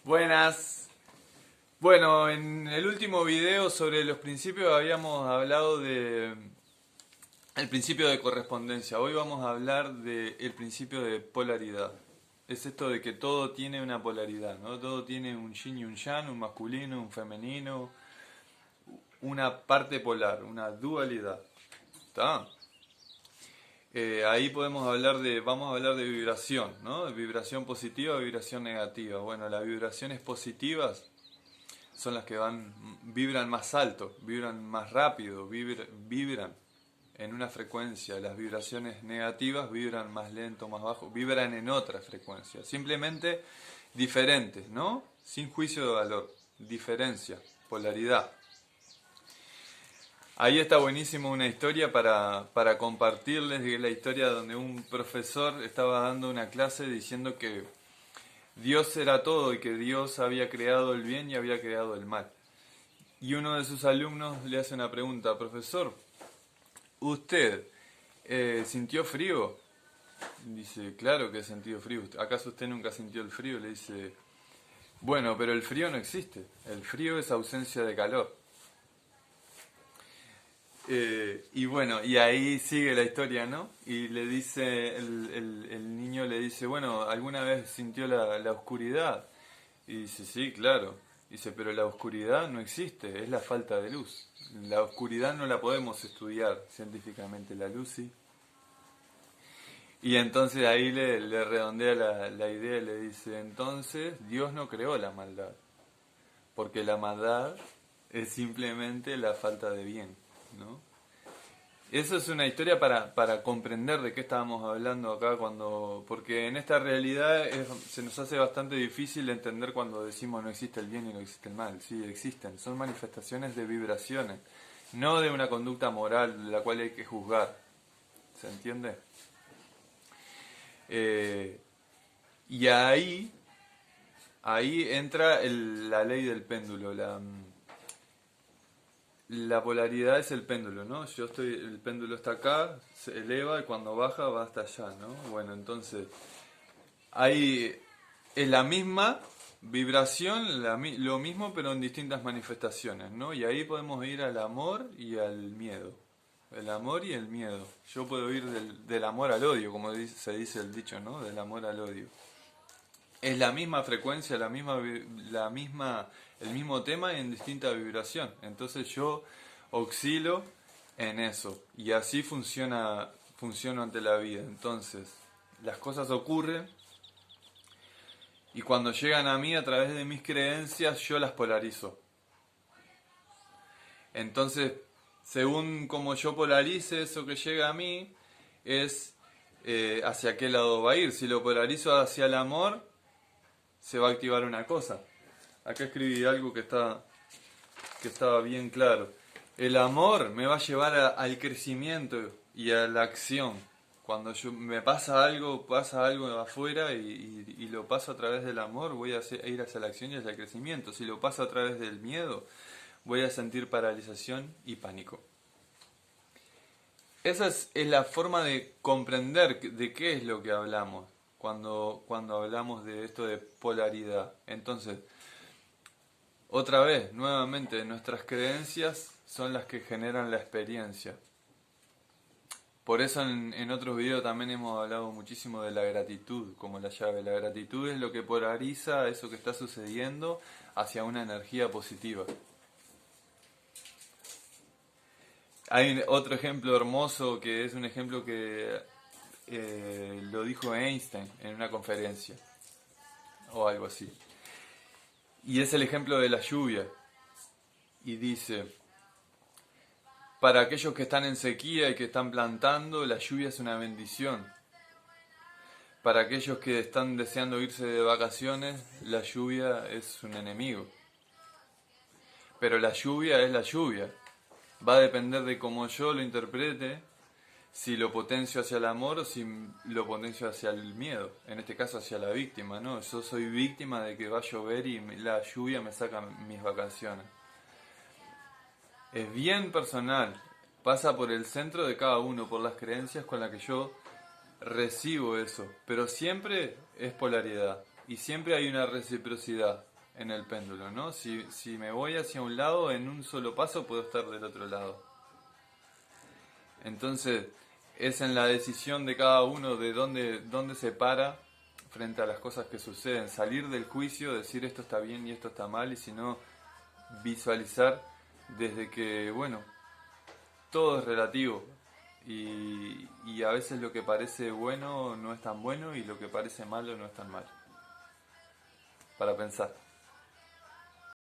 Buenas. Bueno, en el último video sobre los principios habíamos hablado de el principio de correspondencia. Hoy vamos a hablar del principio de polaridad. Es esto de que todo tiene una polaridad, ¿no? Todo tiene un yin y un yang, un masculino, un femenino, una parte polar, una dualidad. ¿Está? Ahí vamos a hablar de vibración, ¿no? De vibración positiva, vibración negativa. Bueno, las vibraciones positivas son las que vibran más alto, vibran más rápido, vibran en una frecuencia. Las vibraciones negativas vibran más lento, más bajo, vibran en otra frecuencia. Simplemente diferentes, ¿no? Sin juicio de valor. Diferencia, polaridad. Ahí está buenísimo una historia para compartirles, que es la historia donde un profesor estaba dando una clase diciendo que Dios era todo y que Dios había creado el bien y había creado el mal. Y uno de sus alumnos le hace una pregunta: profesor, ¿usted sintió frío? Dice, claro que he sentido frío. ¿Acaso usted nunca sintió el frío? Le dice, bueno, pero el frío no existe. El frío es ausencia de calor. Y bueno, y ahí sigue la historia, ¿no? Y le dice, el niño le dice, bueno, ¿alguna vez sintió la oscuridad? Y dice, sí, claro. Dice, pero la oscuridad no existe, es la falta de luz. La oscuridad no la podemos estudiar científicamente, la luz sí. Y entonces ahí le redondea la idea y le dice, entonces Dios no creó la maldad, porque la maldad es simplemente la falta de bien, ¿no? Eso es una historia para comprender de qué estábamos hablando acá, porque en esta realidad se nos hace bastante difícil entender cuando decimos no existe el bien y no existe el mal. Sí, existen, son manifestaciones de vibraciones, no de una conducta moral la cual hay que juzgar. ¿Se entiende? Y ahí entra la ley del péndulo. La polaridad es el péndulo, ¿no? El péndulo está acá, se eleva y cuando baja va hasta allá, ¿no? Bueno, entonces, ahí es la misma vibración, lo mismo pero en distintas manifestaciones, ¿no? Y ahí podemos ir al amor y al miedo. El amor y el miedo. Yo puedo ir del amor al odio, como se dice el dicho, ¿no? Del amor al odio. Es la misma frecuencia, el mismo tema en distinta vibración. Entonces yo oscilo en eso y así funciono ante la vida. Entonces las cosas ocurren y cuando llegan a mí a través de mis creencias yo las polarizo. Entonces, según como yo polarice eso que llega a mí, es hacia qué lado va a ir. Si lo polarizo hacia el amor, se va a activar una cosa. Acá escribí algo que estaba bien claro. El amor me va a llevar al crecimiento y a la acción. Cuando me pasa algo afuera y lo paso a través del amor, voy a ir hacia la acción y hacia el crecimiento. Si lo paso a través del miedo, voy a sentir paralización y pánico. Esa es la forma de comprender de qué es lo que hablamos cuando hablamos de esto de polaridad. Entonces, otra vez, nuevamente, nuestras creencias son las que generan la experiencia. Por eso en otros videos también hemos hablado muchísimo de la gratitud como la llave. La gratitud es lo que polariza eso que está sucediendo hacia una energía positiva. Hay otro ejemplo hermoso que es un ejemplo que lo dijo Einstein en una conferencia o algo así. Y es el ejemplo de la lluvia. Y dice, para aquellos que están en sequía y que están plantando, la lluvia es una bendición. Para aquellos que están deseando irse de vacaciones, la lluvia es un enemigo. Pero la lluvia es la lluvia. Va a depender de cómo yo lo interprete, si lo potencio hacia el amor o si lo potencio hacia el miedo. En este caso hacia la víctima, ¿no? Yo soy víctima de que va a llover y la lluvia me saca mis vacaciones. Es bien personal, pasa por el centro de cada uno, por las creencias con las que yo recibo eso, pero siempre es polaridad y siempre hay una reciprocidad. en el péndulo, ¿no? Si me voy hacia un lado, en un solo paso puedo estar del otro lado. Entonces, es en la decisión de cada uno de dónde se para frente a las cosas que suceden. Salir del juicio, decir esto está bien y esto está mal, y si no, visualizar desde que, bueno, todo es relativo. Y a veces lo que parece bueno no es tan bueno y lo que parece malo no es tan malo. Para pensar.